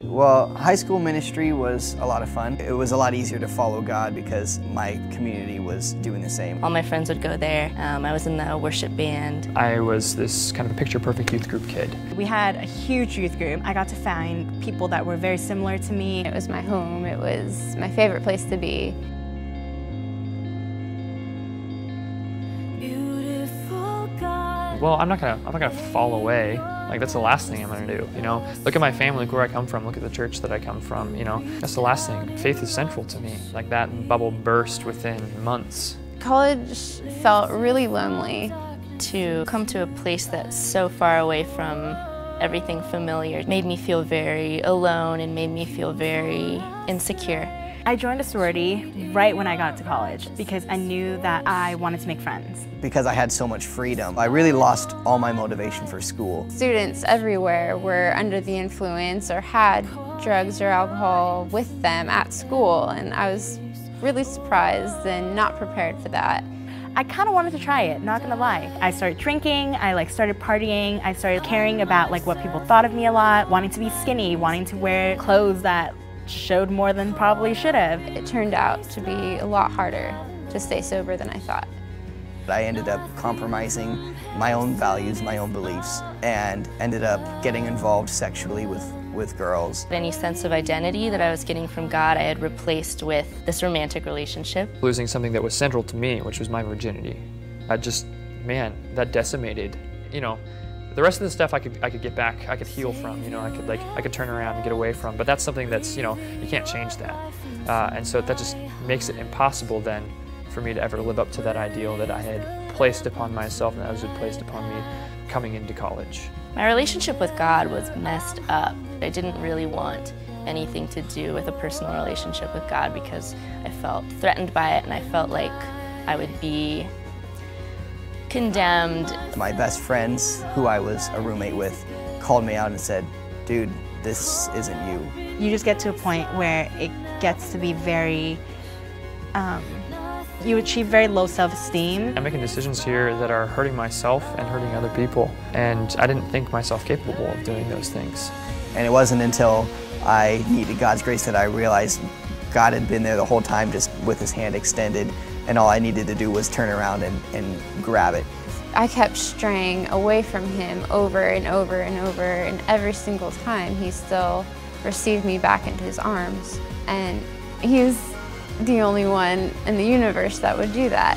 Well, high school ministry was a lot of fun. It was a lot easier to follow God because my community was doing the same. All my friends would go there. I was in the worship band. I was this kind of a picture-perfect youth group kid. We had a huge youth group. I got to find people that were very similar to me. It was my home. It was my favorite place to be. Well, I'm not gonna fall away. Like, that's the last thing I'm gonna do, you know? Look at my family, look where I come from, look at the church that I come from, you know? That's the last thing. Faith is central to me. Like, that bubble burst within months. College felt really lonely. To come to a place that's so far away from everything familiar made me feel very alone and made me feel very insecure. I joined a sorority right when I got to college because I knew that I wanted to make friends. Because I had so much freedom, I really lost all my motivation for school. Students everywhere were under the influence or had drugs or alcohol with them at school, and I was really surprised and not prepared for that. I kind of wanted to try it, not gonna lie. I started drinking, I started partying, I started caring about what people thought of me a lot, wanting to be skinny, wanting to wear clothes that showed more than probably should have. It turned out to be a lot harder to stay sober than I thought. I ended up compromising my own values, my own beliefs, and ended up getting involved sexually with girls. Any sense of identity that I was getting from God, I had replaced with this romantic relationship. Losing something that was central to me, which was my virginity. Man, that decimated, you know. The rest of the stuff I could get back, I could heal from, you know, I could turn around and get away from, but that's something that's, you know, you can't change that. And so that just makes it impossible then for me to ever live up to that ideal that I had placed upon myself and that was placed upon me coming into college. My relationship with God was messed up. I didn't really want anything to do with a personal relationship with God because I felt threatened by it and I felt like I would be condemned. My best friends, who I was a roommate with, called me out and said, "Dude, this isn't you." You just get to a point where it gets to be very, you achieve very low self-esteem. I'm making decisions here that are hurting myself and hurting other people, and I didn't think myself capable of doing those things. And it wasn't until I needed God's grace that I realized God had been there the whole time, just with his hand extended, and all I needed to do was turn around and grab it. I kept straying away from him over and over and over, and every single time he still received me back into his arms. And he was the only one in the universe that would do that.